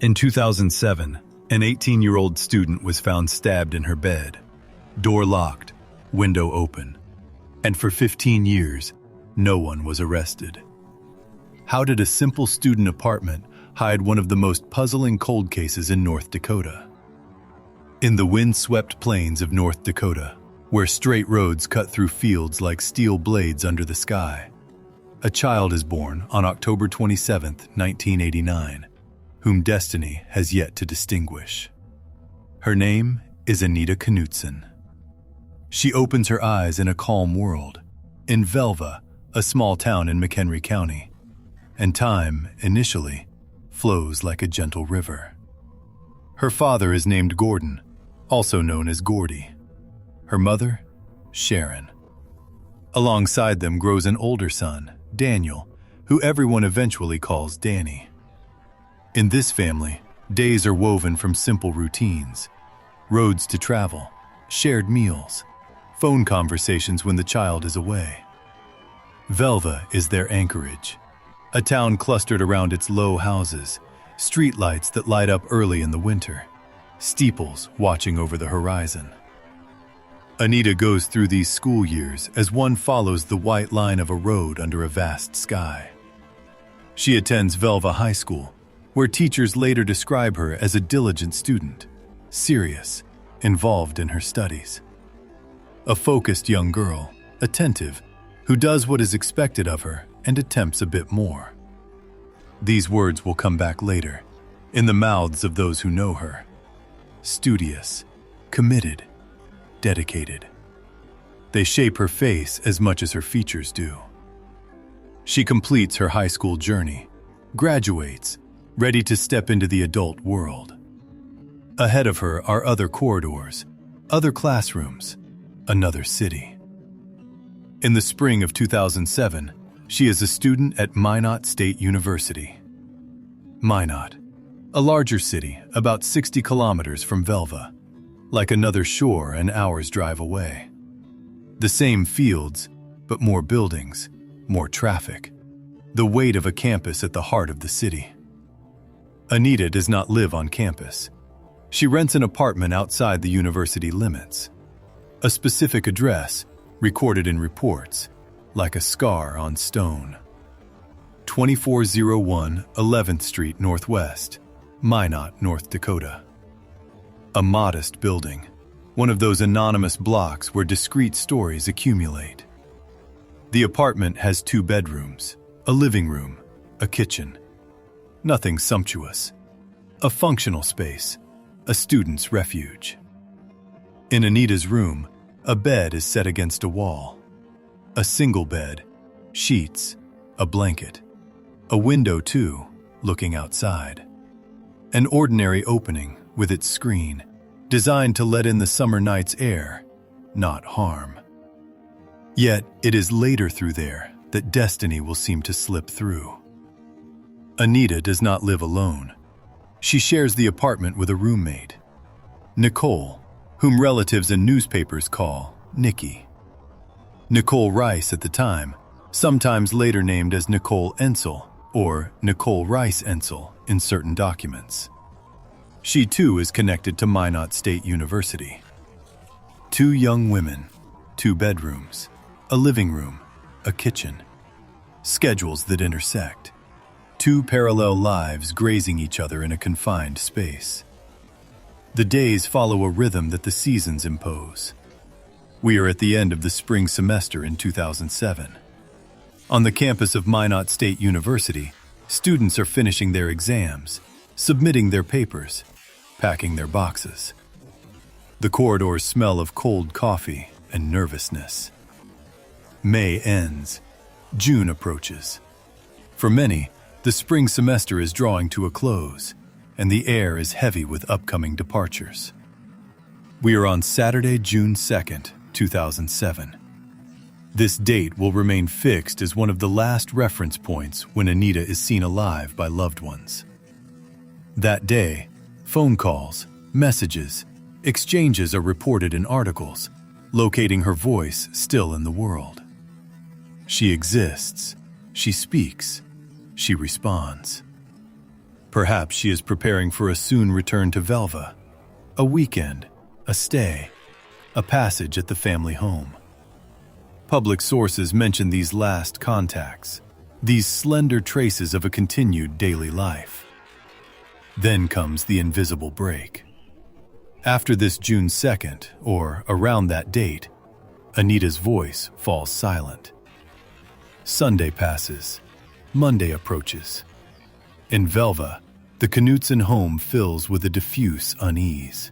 In 2007, an 18-year-old student was found stabbed in her bed, door locked, window open. And for 15 years, no one was arrested. How did a simple student apartment hide one of the most puzzling cold cases in North Dakota? In the wind-swept plains of North Dakota, where straight roads cut through fields like steel blades under the sky, a child is born on October 27, 1989, whom destiny has yet to distinguish. Her name is Anita Knutson. She opens her eyes in a calm world, in Velva, a small town in McHenry County, and time, initially, flows like a gentle river. Her father is named Gordon, also known as Gordy. Her mother, Sharon. Alongside them grows an older son, Daniel, who everyone eventually calls Danny. In this family, days are woven from simple routines: roads to travel, shared meals, phone conversations when the child is away. Velva is their anchorage, a town clustered around its low houses, streetlights that light up early in the winter, steeples watching over the horizon. Anita goes through these school years as one follows the white line of a road under a vast sky. She attends Velva High School, where teachers later describe her as a diligent student, serious, involved in her studies. A focused young girl, attentive, who does what is expected of her and attempts a bit more. These words will come back later, in the mouths of those who know her. Studious, committed, dedicated. They shape her face as much as her features do. She completes her high school journey, graduates, ready to step into the adult world. Ahead of her are other corridors, other classrooms, another city. In the spring of 2007, she is a student at Minot State University. Minot, a larger city about 60 kilometers from Velva, like another shore an hour's drive away. The same fields, but more buildings, more traffic. The weight of a campus at the heart of the city. Anita does not live on campus. She rents an apartment outside the university limits. A specific address, recorded in reports, like a scar on stone. 2401 11th Street Northwest, Minot, North Dakota. A modest building, one of those anonymous blocks where discreet stories accumulate. The apartment has 2 bedrooms, a living room, a kitchen. Nothing sumptuous. A functional space, a student's refuge. In Anita's room, a bed is set against a wall. A single bed, sheets, a blanket. A window, too, looking outside. An ordinary opening with its screen, designed to let in the summer night's air, not harm. Yet it is later through there that destiny will seem to slip through. Anita does not live alone. She shares the apartment with a roommate, Nicole, whom relatives and newspapers call Nikki. Nicole Rice at the time, sometimes later named as Nicole Ensel or Nicole Rice Ensel in certain documents. She too is connected to Minot State University. 2 young women, 2 bedrooms, a living room, a kitchen. Schedules that intersect. 2 parallel lives grazing each other in a confined space. The days follow a rhythm that the seasons impose. We are at the end of the spring semester in 2007. On the campus of Minot State University, students are finishing their exams, submitting their papers, packing their boxes. The corridors smell of cold coffee and nervousness. May ends. June approaches. For many, the spring semester is drawing to a close, and the air is heavy with upcoming departures. We are on Saturday, June 2nd, 2007. This date will remain fixed as one of the last reference points when Anita is seen alive by loved ones. That day, phone calls, messages, exchanges are reported in articles, locating her voice still in the world. She exists, she speaks, she responds. Perhaps she is preparing for a soon return to Velva, a weekend, a stay, a passage at the family home. Public sources mention these last contacts, these slender traces of a continued daily life. Then comes the invisible break. After this June 2nd, or around that date, Anita's voice falls silent. Sunday passes. Monday approaches. In Velva, the Knutson home fills with a diffuse unease.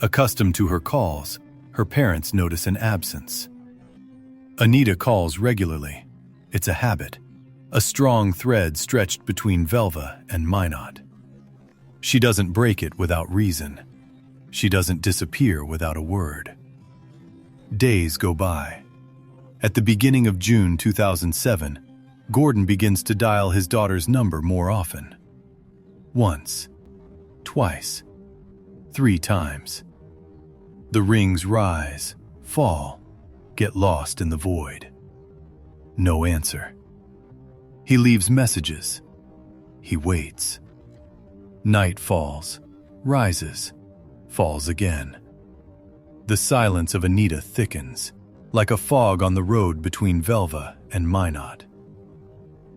Accustomed to her calls, her parents notice an absence. Anita calls regularly. It's a habit, a strong thread stretched between Velva and Minot. She doesn't break it without reason. She doesn't disappear without a word. Days go by. At the beginning of June 2007, Gordon begins to dial his daughter's number more often. Once, twice, 3 times. The rings rise, fall, get lost in the void. No answer. He leaves messages. He waits. Night falls, rises, falls again. The silence of Anita thickens, like a fog on the road between Velva and Minot.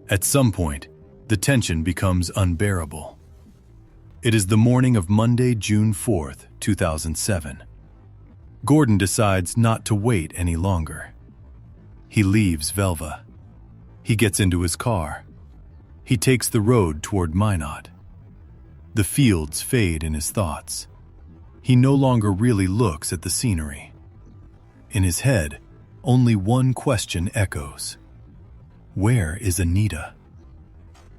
At some point, the tension becomes unbearable. It is the morning of Monday, June 4th, 2007. Gordon decides not to wait any longer. He leaves Velva. He gets into his car. He takes the road toward Minot. The fields fade in his thoughts. He no longer really looks at the scenery. In his head, only one question echoes. Where is Anita?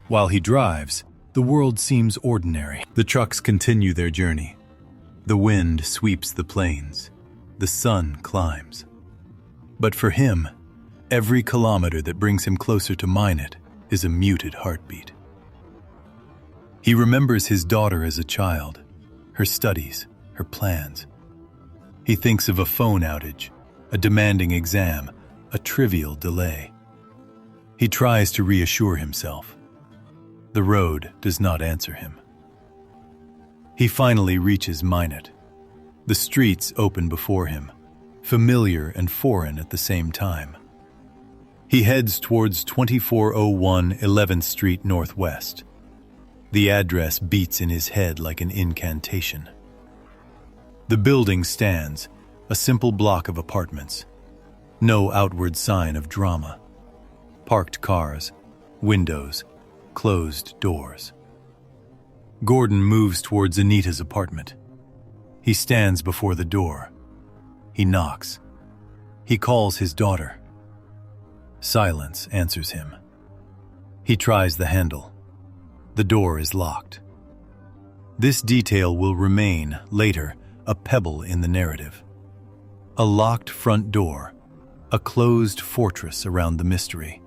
While he drives, the world seems ordinary. The trucks continue their journey. The wind sweeps the plains. The sun climbs. But for him, every kilometer that brings him closer to Minot is a muted heartbeat. He remembers his daughter as a child, her studies, her plans. He thinks of a phone outage, a demanding exam, a trivial delay. He tries to reassure himself. The road does not answer him. He finally reaches Minot. The streets open before him, familiar and foreign at the same time. He heads towards 2401 11th Street Northwest. The address beats in his head like an incantation. The building stands, a simple block of apartments. No outward sign of drama. Parked cars, windows, closed doors. Gordon moves towards Anita's apartment. He stands before the door. He knocks. He calls his daughter. Silence answers him. He tries the handle. The door is locked. This detail will remain, later, a pebble in the narrative. A locked front door, a closed fortress around the mystery.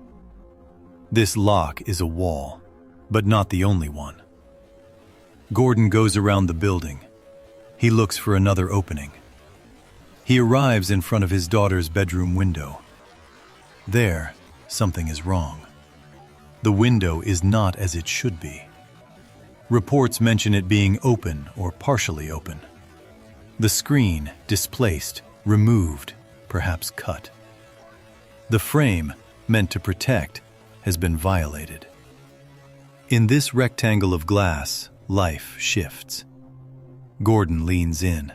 This lock is a wall, but not the only one. Gordon goes around the building. He looks for another opening. He arrives in front of his daughter's bedroom window. There, something is wrong. The window is not as it should be. Reports mention it being open or partially open. The screen displaced, removed, perhaps cut. The frame, meant to protect, has been violated. In this rectangle of glass, life shifts. Gordon leans in.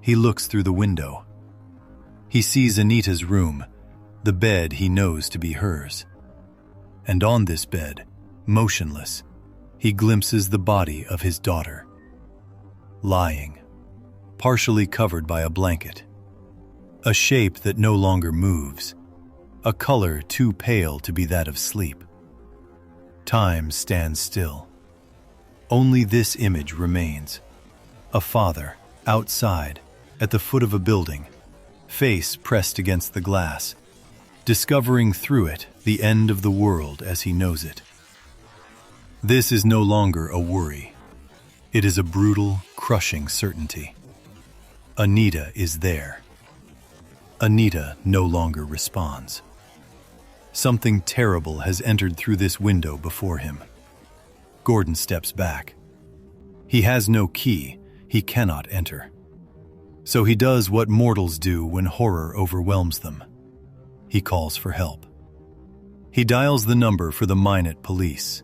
He looks through the window. He sees Anita's room, the bed he knows to be hers. And on this bed, motionless, he glimpses the body of his daughter. Lying, partially covered by a blanket. A shape that no longer moves. A color too pale to be that of sleep. Time stands still. Only this image remains. A father, outside, at the foot of a building, face pressed against the glass, discovering through it the end of the world as he knows it. This is no longer a worry. It is a brutal, crushing certainty. Anita is there. Anita no longer responds. Something terrible has entered through this window before him. Gordon steps back. He has no key. He cannot enter. So he does what mortals do when horror overwhelms them. He calls for help. He dials the number for the Minot police.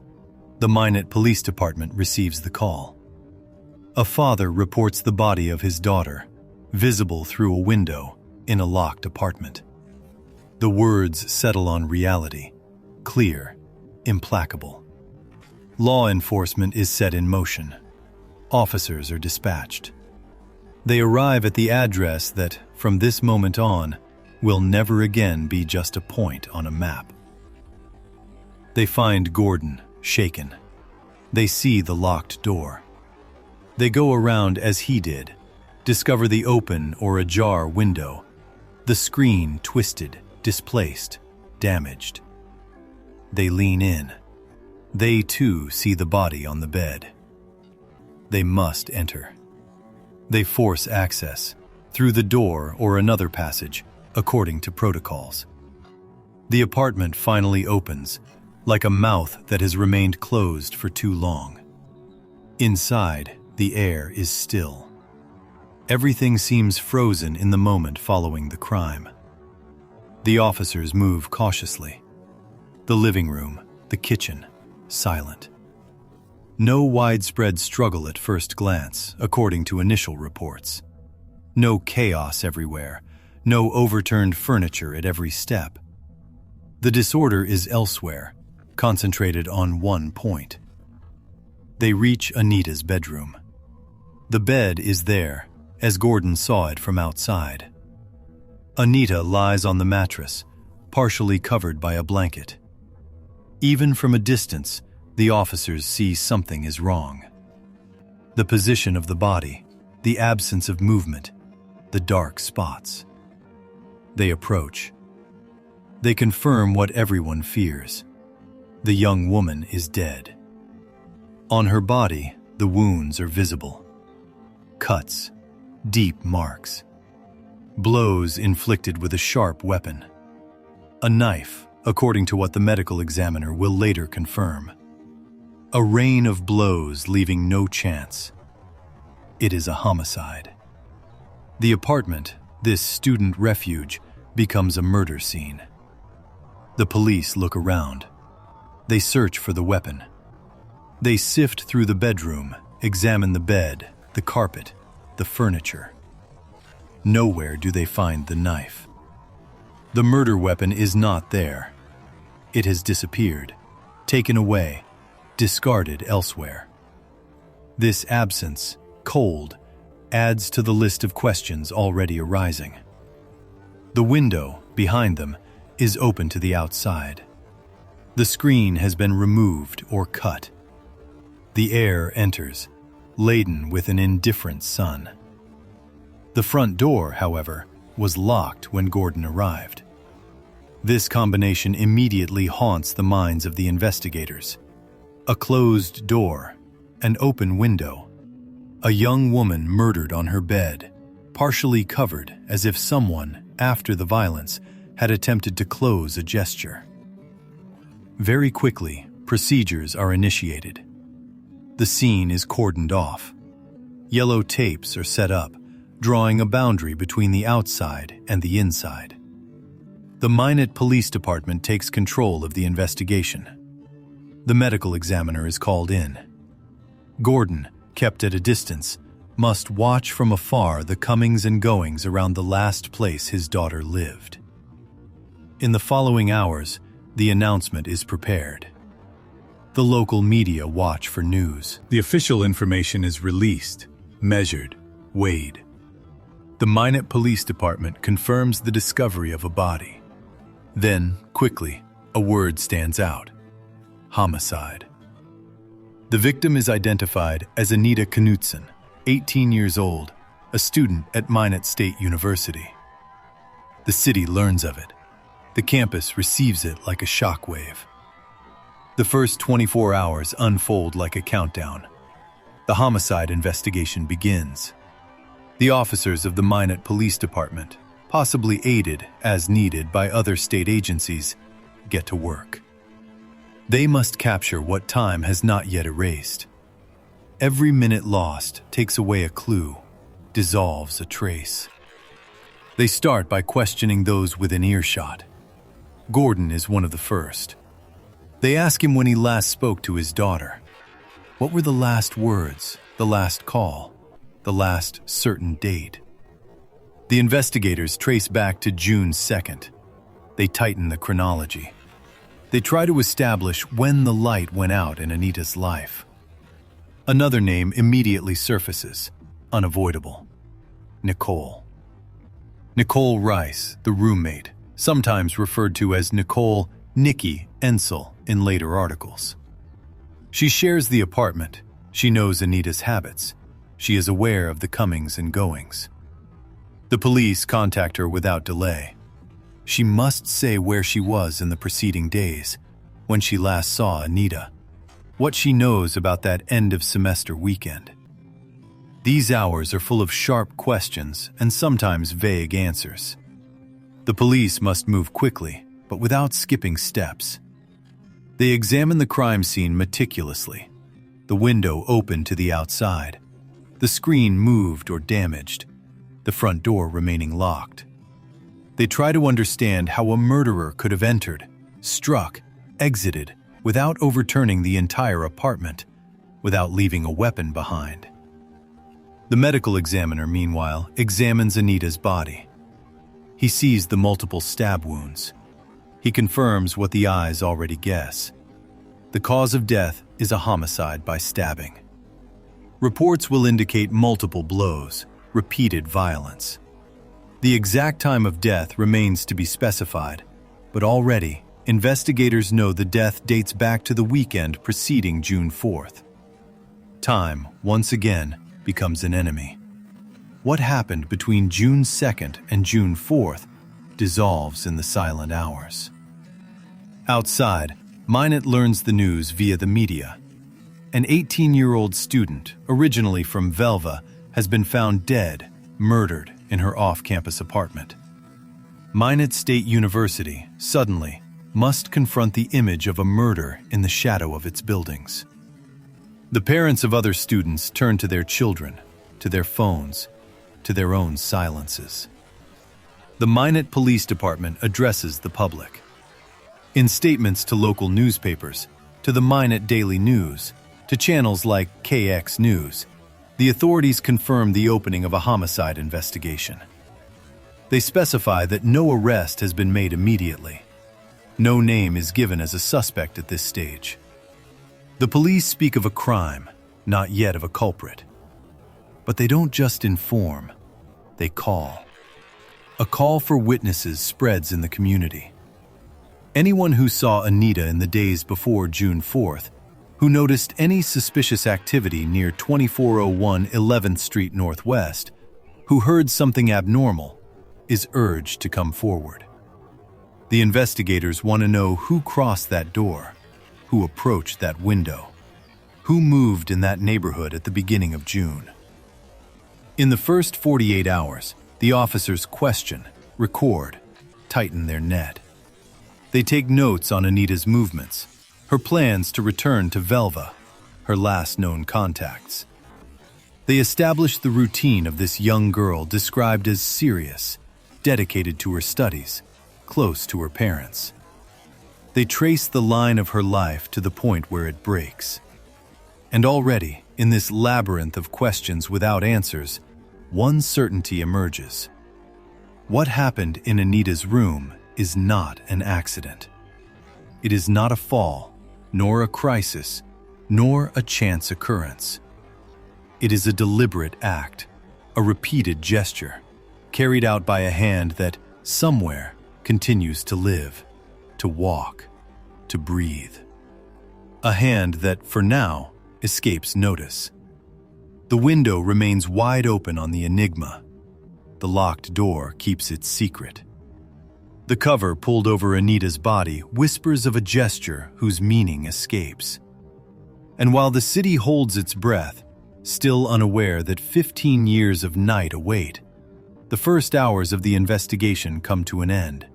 The Minot Police Department receives the call. A father reports the body of his daughter, visible through a window in a locked apartment. The words settle on reality, clear, implacable. Law enforcement is set in motion. Officers are dispatched. They arrive at the address that, from this moment on, will never again be just a point on a map. They find Gordon, shaken. They see the locked door. They go around as he did, discover the open or ajar window, the screen twisted, displaced, damaged. They lean in. They too see the body on the bed. They must enter. They force access, through the door or another passage, according to protocols. The apartment finally opens, like a mouth that has remained closed for too long. Inside, the air is still. Everything seems frozen in the moment following the crime. The officers move cautiously. The living room, the kitchen, silent. No widespread struggle at first glance, according to initial reports. No chaos everywhere, no overturned furniture at every step. The disorder is elsewhere, concentrated on one point. They reach Anita's bedroom. The bed is there, as Gordon saw it from outside. Anita lies on the mattress, partially covered by a blanket. Even from a distance, the officers see something is wrong. The position of the body, the absence of movement, the dark spots. They approach. They confirm what everyone fears. The young woman is dead. On her body, the wounds are visible. Cuts, deep marks. Blows inflicted with a sharp weapon. A knife, according to what the medical examiner will later confirm. A rain of blows leaving no chance. It is a homicide. The apartment, this student refuge, becomes a murder scene. The police look around. They search for the weapon. They sift through the bedroom, examine the bed, the carpet, the furniture. Nowhere do they find the knife. The murder weapon is not there. It has disappeared, taken away, discarded elsewhere. This absence, cold, adds to the list of questions already arising. The window, behind them, is open to the outside. The screen has been removed or cut. The air enters, laden with an indifferent sun. The front door, however, was locked when Gordon arrived. This combination immediately haunts the minds of the investigators. A closed door, an open window, a young woman murdered on her bed, partially covered as if someone, after the violence, had attempted to close a gesture. Very quickly, procedures are initiated. The scene is cordoned off. Yellow tapes are set up, drawing a boundary between the outside and the inside. The Minot Police Department takes control of the investigation. The medical examiner is called in. Gordon, kept at a distance, must watch from afar the comings and goings around the last place his daughter lived. In the following hours, the announcement is prepared. The local media watch for news. The official information is released, measured, weighed. The Minot Police Department confirms the discovery of a body. Then, quickly, a word stands out: homicide. The victim is identified as Anita Knutson, 18 years old, a student at Minot State University. The city learns of it. The campus receives it like a shockwave. The first 24 hours unfold like a countdown. The homicide investigation begins. The officers of the Minot Police Department, possibly aided as needed by other state agencies, get to work. They must capture what time has not yet erased. Every minute lost takes away a clue, dissolves a trace. They start by questioning those within earshot. Gordon is one of the first. They ask him when he last spoke to his daughter. What were the last words, the last call, the last certain date? The investigators trace back to June 2nd. They tighten the chronology. They try to establish when the light went out in Anita's life. Another name immediately surfaces, unavoidable: Nicole. Nicole Rice, the roommate, sometimes referred to as Nicole Nikki Ensel in later articles. She shares the apartment. She knows Anita's habits. She is aware of the comings and goings. The police contact her without delay. She must say where she was in the preceding days, when she last saw Anita, what she knows about that end-of-semester weekend. These hours are full of sharp questions and sometimes vague answers. The police must move quickly, but without skipping steps. They examine the crime scene meticulously. The window open to the outside, the screen moved or damaged, the front door remaining locked. They try to understand how a murderer could have entered, struck, exited, without overturning the entire apartment, without leaving a weapon behind. The medical examiner, meanwhile, examines Anita's body. He sees the multiple stab wounds. He confirms what the eyes already guess. The cause of death is a homicide by stabbing. Reports will indicate multiple blows, repeated violence. The exact time of death remains to be specified, but already, investigators know the death dates back to the weekend preceding June 4th. Time, once again, becomes an enemy. What happened between June 2nd and June 4th dissolves in the silent hours. Outside, Minot learns the news via the media. An 18-year-old student, originally from Velva, has been found dead, murdered in her off-campus apartment. Minot State University, suddenly, must confront the image of a murder in the shadow of its buildings. The parents of other students turn to their children, to their phones, to their own silences. The Minot Police Department addresses the public. In statements to local newspapers, to the Minot Daily News, to channels like KX News, the authorities confirm the opening of a homicide investigation. They specify that no arrest has been made immediately. No name is given as a suspect at this stage. The police speak of a crime, not yet of a culprit. But they don't just inform, they call. A call for witnesses spreads in the community. Anyone who saw Anita in the days before June 4th, who noticed any suspicious activity near 2401 11th Street Northwest, who heard something abnormal, is urged to come forward. The investigators want to know who crossed that door, who approached that window, who moved in that neighborhood at the beginning of June. In the first 48 hours, the officers question, record, tighten their net. They take notes on Anita's movements, her plans to return to Velva, her last known contacts. They establish the routine of this young girl described as serious, dedicated to her studies, close to her parents. They trace the line of her life to the point where it breaks. And already, in this labyrinth of questions without answers, one certainty emerges. What happened in Anita's room is not an accident. It is not a fall, nor a crisis, nor a chance occurrence. It is a deliberate act, a repeated gesture, carried out by a hand that, somewhere, continues to live, to walk, to breathe. A hand that, for now, escapes notice. The window remains wide open on the enigma. The locked door keeps its secret. The cover pulled over Anita's body whispers of a gesture whose meaning escapes. And while the city holds its breath, still unaware that 15 years of night await, the first hours of the investigation come to an end,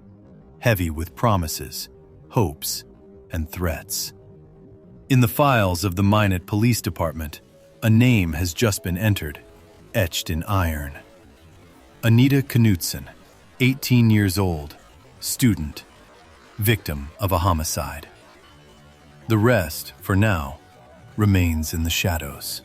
heavy with promises, hopes, and threats. In the files of the Minot Police Department, a name has just been entered, etched in iron. Anita Knutson, 18 years old, student, victim of a homicide. The rest, for now, remains in the shadows.